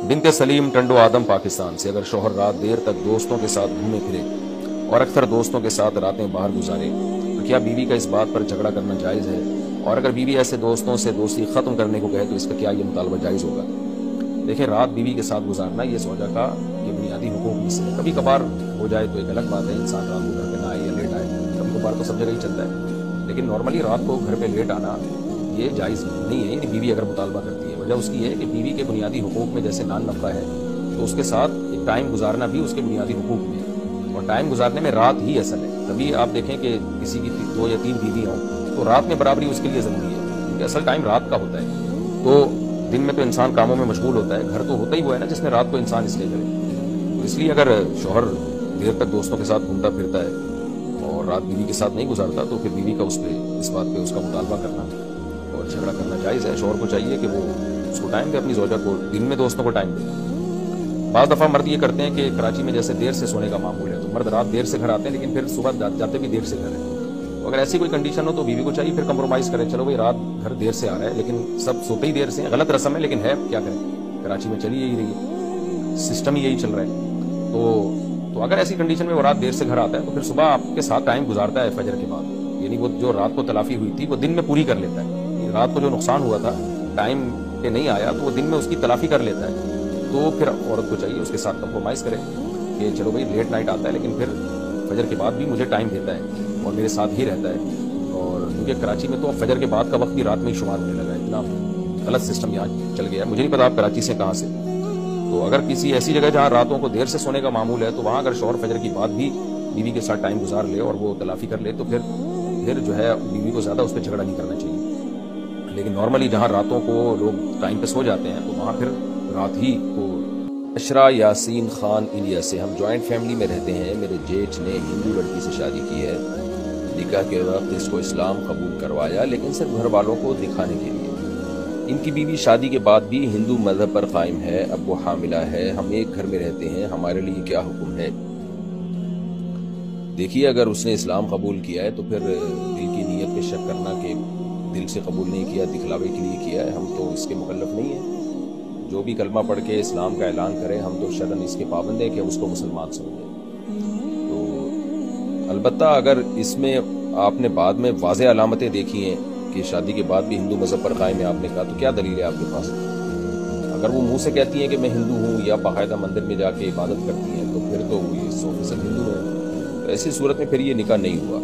बिनते सलीम टंडो आदम पाकिस्तान से, अगर शौहर रात देर तक दोस्तों के साथ घूमे फिरे और अक्सर दोस्तों के साथ रातें बाहर गुजारे तो क्या बीवी का इस बात पर झगड़ा करना जायज़ है? और अगर बीवी ऐसे दोस्तों से दोस्ती ख़त्म करने को कहे तो इसका क्या ये मुतालबा जायज़ होगा? देखिए, रात बीवी के साथ गुजारना ये ज़ौजा का ये बुनियादी हुकूक में से है। कभी कभार हो जाए तो एक अलग बात है, इंसान रात को घर पे ना आए या लेट आए, कभी कभार तो सब जगह ही चलता है, लेकिन नॉर्मली रात को घर पे लेट आना ये जायज़ नहीं है। बीवी अगर मुतालबा करती है, वजह उसकी है कि बीवी के बुनियादी हुकूक में जैसे नान नफ़ा है तो उसके साथ एक टाइम गुजारना भी उसके बुनियादी हुकूक में है, और टाइम गुजारने में रात ही असल है। कभी आप देखें कि किसी की 2 या 3 बीवी हों तो रात में बराबरी उसके लिए ज़रूरी है, क्योंकि असल टाइम रात का होता है। तो दिन में तो इंसान कामों में मशगूल होता है, घर तो होता ही वो है ना जिसमें रात को इंसान इसलिए करे। तो इसलिए अगर शौहर देर तक दोस्तों के साथ घूमता फिरता है और रात बीवी के साथ नहीं गुजारता तो फिर बीवी का उस पर इस बात पे उसका मुतालबा करना और झगड़ा करना जायज़ है। शौहर को चाहिए कि वो उसको टाइम दे, अपनी ज़ौजा को दिन में दोस्तों को टाइम दे। बाज़ दफ़ा मर्द ये करते हैं कि कराची में जैसे देर से सोने का मामूल है तो मर्द रात देर से घर आते हैं लेकिन फिर सुबह जाते भी देर से घर है। तो अगर ऐसी कोई कंडीशन हो तो बीवी को चाहिए फिर कंप्रोमाइज़ करें, चलो भाई रात घर देर से आ रहा है लेकिन सब सोते ही देर से हैं, गलत रस्म है लेकिन है क्या करें, कराची में चली यही रही है, सिस्टम ही यही चल रहा है। तो अगर ऐसी कंडीशन में वो रात देर से घर आता है तो फिर सुबह आपके साथ टाइम गुजारता है फजर के बाद, यानी वो जो रात को तलाफी हुई थी वो दिन में पूरी कर लेता है। रात को जो नुकसान हुआ था टाइम पे नहीं आया तो वो दिन में उसकी तलाफी कर लेता है। तो फिर औरत को चाहिए उसके साथ कंप्रोमाइज़ करे कि चलो भाई लेट नाइट आता है लेकिन फिर फजर के बाद भी मुझे टाइम देता है और मेरे साथ ही रहता है। और क्योंकि कराची में तो फजर के बाद का वक्त भी रात में ही शुमार होने लगा है, इतना गलत सिस्टम यहाँ चल गया है। मुझे नहीं पता आप कराची से कहाँ से, तो अगर किसी ऐसी जगह जहाँ रातों को देर से सोने का मामूल है तो वहाँ अगर शौहर फजर की बाद भी बीवी के साथ टाइम गुजार ले और वो तलाफी कर ले तो फिर जो है बीवी को ज़्यादा उस पर झगड़ा नहीं करना चाहिए। लेकिन नॉर्मली जहाँ रातों को लोग टाइम पे सो जाते हैं तो वहाँ फिर रात ही को। अशरा यासीन खान इंडिया से, हम जॉइंट फैमिली में रहते हैं। मेरे जेठ ने हिंदू लड़की से शादी की है, निकाह के वक्त इसको इस्लाम कबूल करवाया लेकिन सिर्फ घर वालों को दिखाने के लिए। इनकी बीवी शादी के बाद भी हिंदू मजहब पर कायम है, अब वो हामिला है, हम एक घर में रहते हैं, हमारे लिए क्या हुक्म है? देखिए, अगर उसने इस्लाम कबूल किया है तो फिर दिल की नीयत पे शक करना कि दिल से कबूल नहीं किया, दिखलावे के लिए किया है, हम तो इसके मुकल्लफ नहीं है। जो भी कलमा पढ़ के इस्लाम का ऐलान करे हम तो शरन इसके पाबंद हैं कि उसको मुसलमान समझें। तो अलबत्ता अगर इसमें आपने बाद में वाज़ेह अलामतें देखी हैं कि शादी के बाद भी हिंदू मज़हब पर कायम है, आपने कहा, तो क्या दलील है आपके पास? अगर वो मुंह से कहती हैं कि मैं हिंदू हूँ या बाकायदा मंदिर में जाके इबादत करती हैं तो फिर तो ये 100% हिंदू है। तो ऐसी सूरत में फिर ये निकाह नहीं हुआ।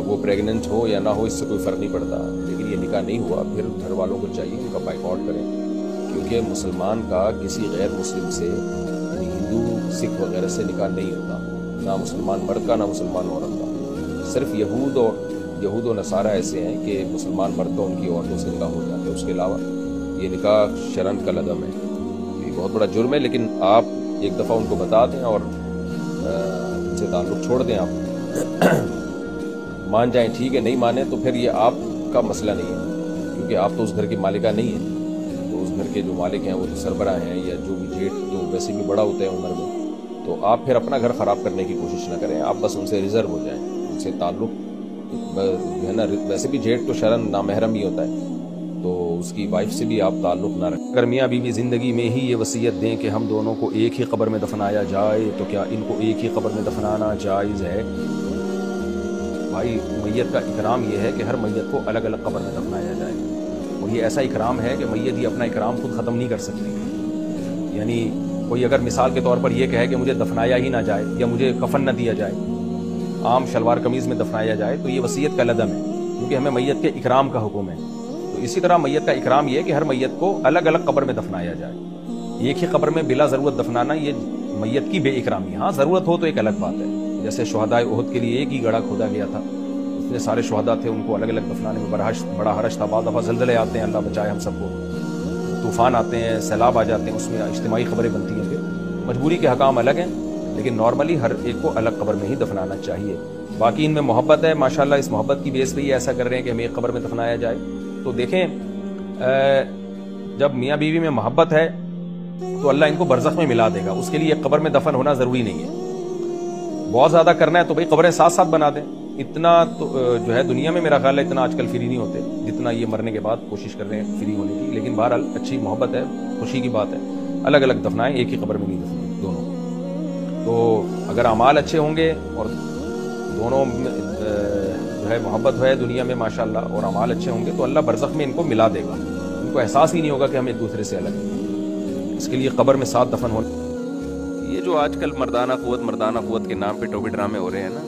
वो प्रेग्नेंट हो या ना हो इससे कोई फ़र्क नहीं पड़ता, लेकिन ये निकाह नहीं हुआ। फिर घर वालों को चाहिए उनका बाइकआउट करें, क्योंकि मुसलमान का किसी गैर मुस्लिम से, यानी हिंदू सिख वगैरह से निकाह नहीं होता, ना मुसलमान मर्द का ना मुसलमान औरत का। सिर्फ यहूद और नसारा ऐसे हैं कि मुसलमान मर्द तो उनकी औरतों से निकाह हो जाते हैं, उसके अलावा ये निकाह शरन का लदम है। ये बहुत बड़ा जुर्म है, लेकिन आप एक दफ़ा उनको बता दें और उनसे ताल्लुक़ छोड़ दें। आप मान जाएं ठीक है, नहीं माने तो फिर ये आपका मसला नहीं है, क्योंकि आप तो उस घर के मालिका नहीं हैं। तो उस घर के जो मालिक हैं वो तो सरबरा हैं या जो भी जेठ तो वैसे भी बड़ा होता है उम्र में। तो आप फिर अपना घर ख़राब करने की कोशिश ना करें, आप बस उनसे रिजर्व हो जाएं, उनसे ताल्लुक़ है ना। वैसे भी जेठ तो शरन नामहरम ही होता है, तो उसकी वाइफ से भी आप ताल्लुक़ ना रखें। अगर मियाँ बीवी ज़िंदगी में ही ये वसीयत दें कि हम दोनों को एक ही कब्र में दफनाया जाए तो क्या इनको एक ही कब्र में दफनाना जायज़ है? भाई, मैयत का इकराम ये है कि हर मैयत को अलग अलग कब्र में दफनाया जाए, और ये ऐसा इकराम है कि मैयत ये अपना इकराम खुद ख़त्म नहीं कर सकती। यानी कोई अगर मिसाल के तौर पर ये कहे कि मुझे दफनाया ही ना जाए या मुझे कफन न दिया जाए, आम शलवार कमीज़ में दफनाया जाए, तो ये वसीयत का लदम है, क्योंकि हमें मैयत के इकराम का हुक्म है। तो इसी तरह मैयत का इकराम ये है कि हर मैयत को अलग अलग कब्र में दफनाया जाए। एक ही कब्र में बिला ज़रूरत दफनाना ये मैयत की बेइकरामी। हाँ, ज़रूरत हो तो एक अलग बात है, जैसे शुहदाए उहद के लिए एक ही गड़ा खोदा गया था, उसमें सारे शुहदा थे, उनको अलग अलग दफनाने में बड़ा हरज था। बाद दफ़ा ज़लज़ले आते हैं, अल्लाह बचाए हम सबको, तूफ़ान आते हैं, सैलाब आ जाते हैं, उसमें इज्तिमाई ख़बरें बनती हैं। फिर मजबूरी के हकाम अलग हैं, लेकिन नॉर्मली हर एक को अलग कब्र में ही दफनाना चाहिए। बाकी इनमें मोहब्बत है माशाल्लाह, इस मोहब्बत की बेस पे ही ऐसा कर रहे हैं कि हमें एक कब्र में दफनाया जाए। तो देखें, जब मियाँ बीवी में मोहब्बत है तो अल्लाह इनको बरज़ख में मिला देगा, उसके लिए कब्र में दफन होना ज़रूरी नहीं है। बहुत ज़्यादा करना है तो भाई कब्रें साथ साथ बना दें। इतना तो जो है दुनिया में मेरा ख्याल है इतना आजकल फ्री नहीं होते जितना ये मरने के बाद कोशिश कर रहे हैं फ्री होने की, लेकिन बहरहाल अच्छी मोहब्बत है, खुशी की बात है। الگ الگ دفنائیں، ایک ہی قبر میں نہیں دفنائیں دونوں. تو اگر اعمال اچھے ہوں گے اور دونوں جو ہے محبت ہے دنیا میں ماشاءاللہ اور اعمال اچھے ہوں گے تو اللہ برزخ میں ان کو ملا دے گا. ان کو احساس ہی نہیں ہوگا کہ ہم ایک دوسرے سے الگ ہیں. اس کے لیے قبر میں ساتھ دفن ہونا. یہ جو آج کل مردانہ قوت کے نام پہ ٹوپی ڈرامے ہو رہے ہیں نا،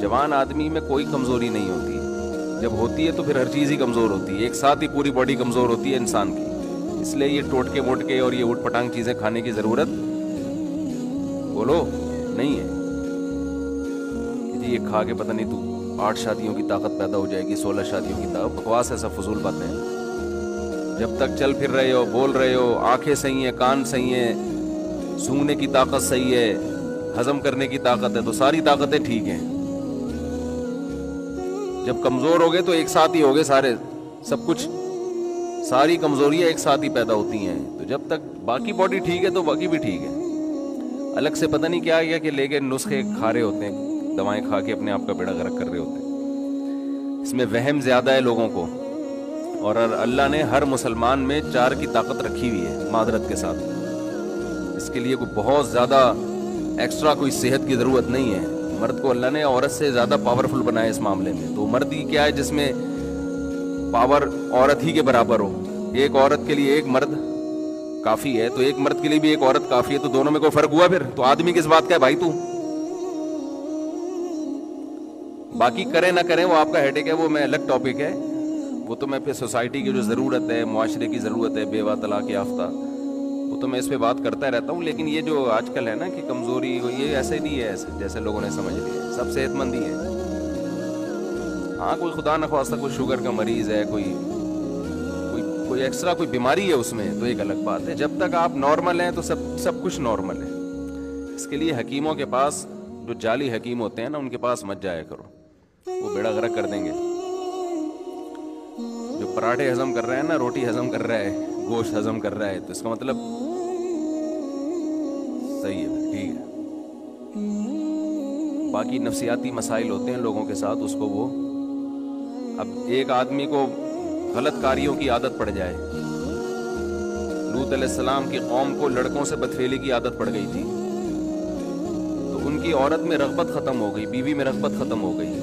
جوان آدمی میں کوئی کمزوری نہیں ہوتی. جب ہوتی ہے تو پھر ہر چیز ہی کمزور ہوتی ہے، ایک ساتھ ہی پوری باڈی کمزور ہوتی ہے انسان کی. اس لیے یہ ٹوٹکے موٹکے اور یہ اوٹ پٹانگ چیزیں کھانے کی ضرورت بولو نہیں ہے. یہ کھا کے پتہ نہیں تو 8 شادیوں کی طاقت پیدا ہو جائے گی، 16 شادیوں کی طاقت. بکواس ہے، سب فضول باتیں ہیں. جب تک چل پھر رہے ہو، بول رہے ہو، آنکھیں صحیح ہیں، کان صحیح ہیں، سونگنے کی طاقت صحیح ہے، ہضم کرنے کی طاقت ہے، تو ساری طاقتیں ٹھیک ہیں. جب کمزور ہو گئے تو ایک ساتھ ہی ہو گئے سارے، سب کچھ ساری کمزوریاں ایک ساتھ ہی پیدا ہوتی ہیں. تو جب تک باقی باڈی ٹھیک ہے تو باقی بھی ٹھیک ہے. الگ سے پتہ نہیں کیا کہ لے کے نسخے کھا رہے ہوتے ہیں، دوائیں کھا کے اپنے آپ کا بیڑا غرق کر رہے ہوتے ہیں. اس میں وہم زیادہ ہے لوگوں کو. اور اللہ نے ہر مسلمان میں 4 کی طاقت رکھی ہوئی ہے معذرت کے ساتھ. اس کے لیے کوئی بہت زیادہ ایکسٹرا کوئی صحت کی ضرورت نہیں ہے. مرد کو اللہ نے عورت سے زیادہ پاورفل بنایا اس معاملے میں. تو مرد ہی کیا ہے جس میں پاور عورت ہی کے برابر ہو. ایک عورت کے لیے ایک مرد کافی ہے، تو ایک مرد کے لیے بھی ایک عورت کافی ہے. تو دونوں میں کوئی فرق ہوا پھر؟ تو آدمی کس بات کا ہے بھائی؟ تو باقی کرے نہ کریں وہ آپ کا ہیڈیک ہے، وہ میں الگ ٹاپک ہے. وہ تو میں پھر سوسائٹی کی جو ضرورت ہے، معاشرے کی ضرورت ہے، بیوہ طلاق یافتہ، وہ تو میں اس پہ بات کرتا رہتا ہوں. لیکن یہ جو آج کل ہے نا کہ کمزوری، یہ ایسے نہیں ہے ایسے جیسے لوگوں نے سمجھ لیا. سب صحت مند ہی ہے. ہاں کوئی خدا نخواستہ کوئی شوگر کا مریض ہے، کوئی ایکسٹرا کوئی بیماری ہے اس میں، تو ایک الگ بات ہے. جب تک آپ نارمل ہیں تو سب کچھ نارمل ہے. اس کے لیے حکیموں کے پاس، جو جعلی حکیم ہوتے ہیں نا، ان کے پاس مت جایا کرو، وہ بیڑا غرق کر دیں گے. جو پراٹھے ہضم کر رہا ہے نا، روٹی ہضم کر رہا ہے، گوشت ہضم کر رہا ہے، تو اس کا مطلب صحیح ہے، ٹھیک ہے. باقی نفسیاتی مسائل ہوتے ہیں لوگوں کے ساتھ، اس کو وہ اب ایک آدمی کو غلط کاریوں کی عادت پڑ جائے. لوط علیہ السلام کی قوم کو لڑکوں سے بدفعلی کی عادت پڑ گئی تھی، تو ان کی عورت میں رغبت ختم ہو گئی، بیوی میں رغبت ختم ہو گئی.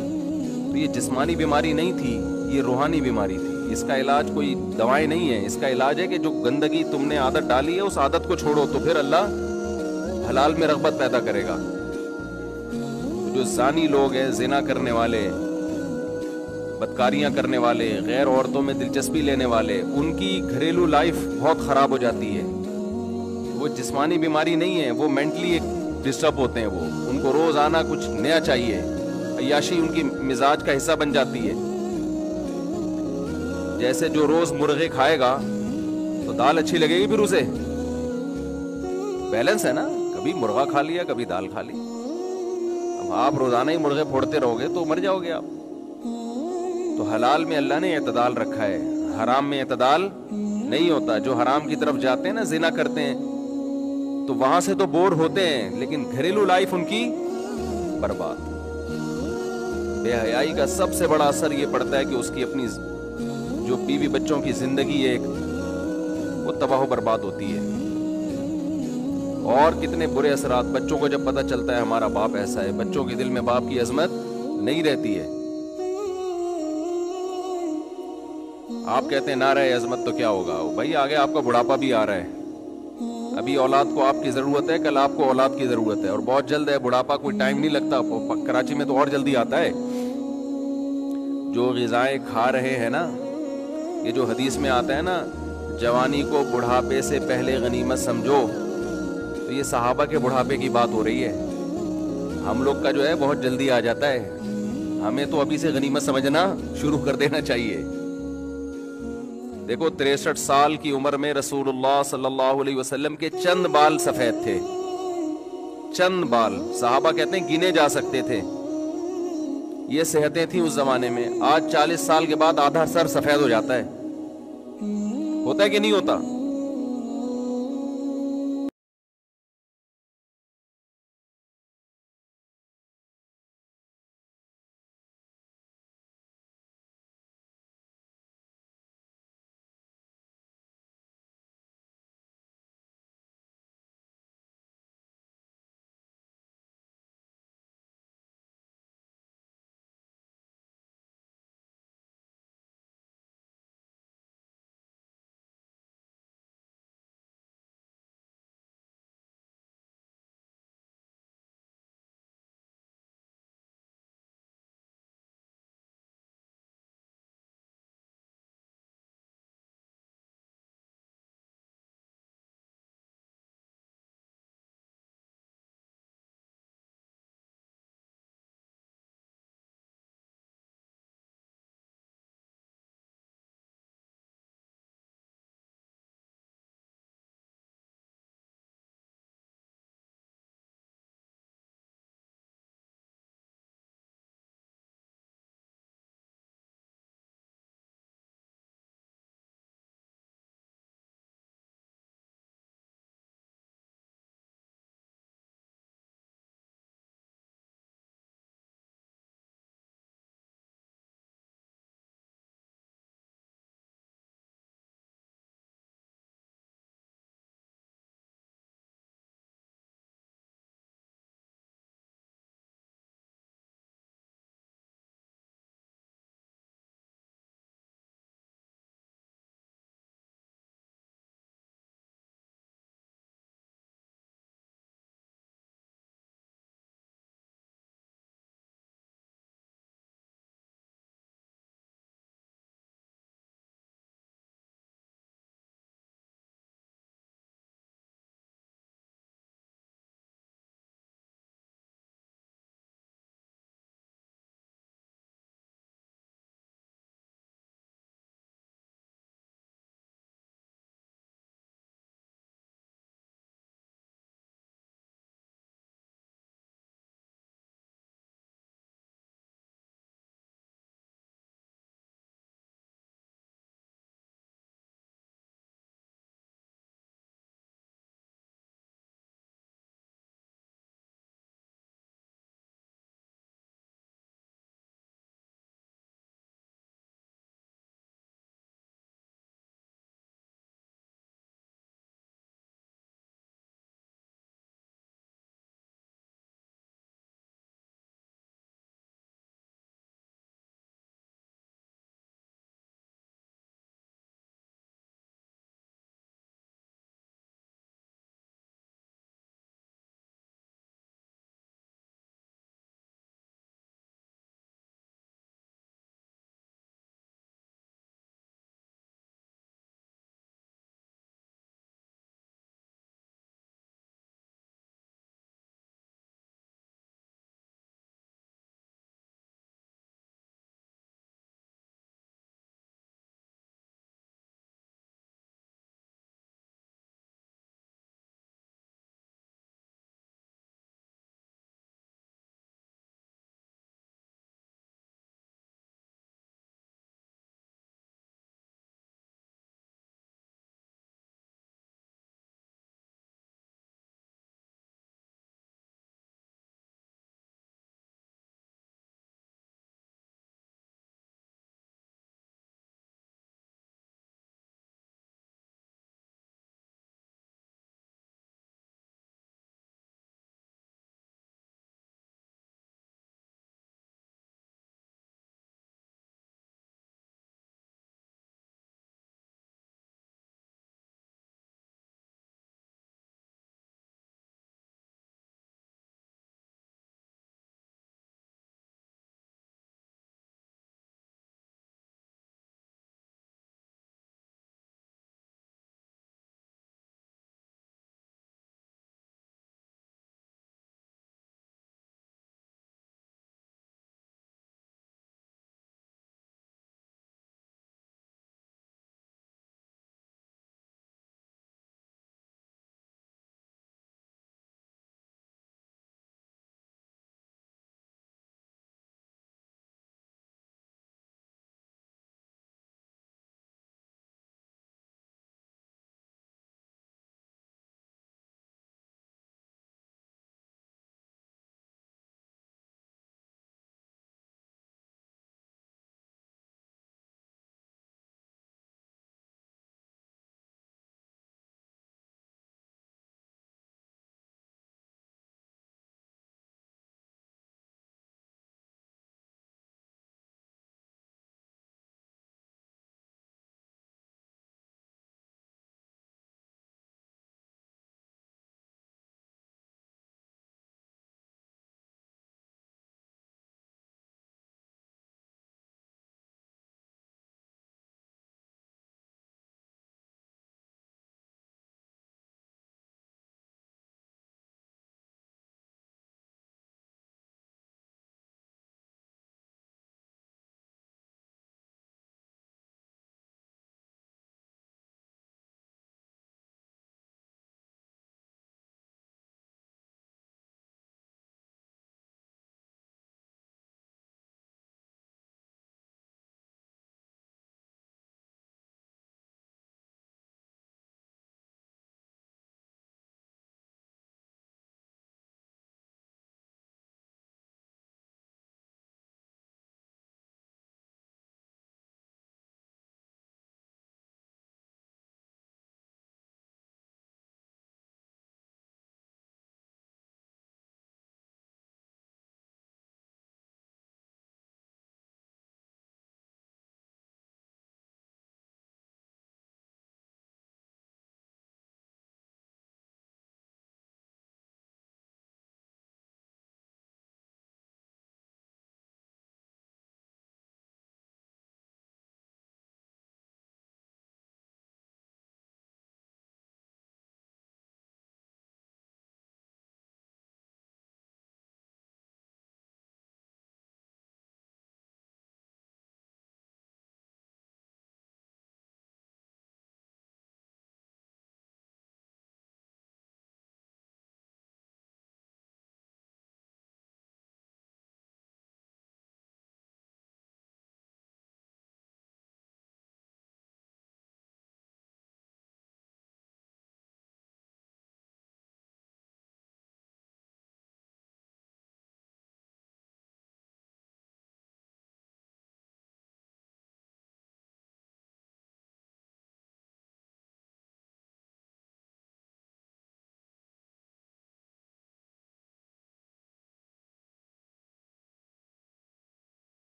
تو یہ جسمانی بیماری نہیں تھی، یہ روحانی بیماری تھی. اس کا علاج کوئی دوائیں نہیں ہے. اس کا علاج ہے کہ جو گندگی تم نے عادت ڈالی ہے اس عادت کو چھوڑو، تو پھر اللہ حلال میں رغبت پیدا کرے گا. جو زانی لوگ ہیں، زنا کرنے والے، بدکاریاں کرنے والے، غیر عورتوں میں دلچسپی لینے والے، ان کی گھریلو لائف بہت خراب ہو جاتی ہے. وہ جسمانی بیماری نہیں ہے، وہ مینٹلی ڈسٹرب ہوتے ہیں. وہ ان کو روزانہ کچھ نیا چاہیے. عیاشی ان کی مزاج کا حصہ بن جاتی ہے. جیسے جو روز مرغے کھائے گا تو دال اچھی لگے گی پھر اسے. بیلنس ہے نا، کبھی مرغا کھا لیا، کبھی دال کھا لی. اب آپ روزانہ ہی مرغے پھوڑتے رہو گے تو مر جاؤ گے آپ. تو حلال میں اللہ نے اعتدال رکھا ہے، حرام میں اعتدال نہیں ہوتا. جو حرام کی طرف جاتے ہیں نا، زنا کرتے ہیں، تو وہاں سے تو بور ہوتے ہیں، لیکن گھریلو لائف ان کی برباد. بے حیائی کا سب سے بڑا اثر یہ پڑتا ہے کہ اس کی اپنی جو بیوی بچوں کی زندگی ایک وہ تباہ و برباد ہوتی ہے. اور کتنے برے اثرات بچوں کو جب پتہ چلتا ہے ہمارا باپ ایسا ہے، بچوں کے دل میں باپ کی عظمت نہیں رہتی ہے. آپ کہتے ہیں نہ رہے عظمت تو کیا ہوگا؟ بھائی آگے آپ کا بڑھاپا بھی آ رہا ہے. ابھی اولاد کو آپ کی ضرورت ہے، کل آپ کو اولاد کی ضرورت ہے، اور بہت جلد ہے. بڑھاپا کوئی ٹائم نہیں لگتا. کراچی میں تو اور جلدی آتا ہے. جو غذائیں کھا رہے ہیں نا، یہ جو حدیث میں آتا ہے نا، جوانی کو بڑھاپے سے پہلے غنیمت سمجھو، تو یہ صحابہ کے بڑھاپے کی بات ہو رہی ہے. ہم لوگ کا جو ہے بہت جلدی آ جاتا ہے. ہمیں تو ابھی سے غنیمت سمجھنا شروع کر دینا چاہیے. دیکھو 63 سال کی عمر میں رسول اللہ صلی اللہ علیہ وسلم کے چند بال سفید تھے. چند بال، صحابہ کہتے ہیں گنے جا سکتے تھے. یہ صحتیں تھیں اس زمانے میں. آج 40 سال کے بعد آدھا سر سفید ہو جاتا ہے. ہوتا ہے کہ نہیں ہوتا؟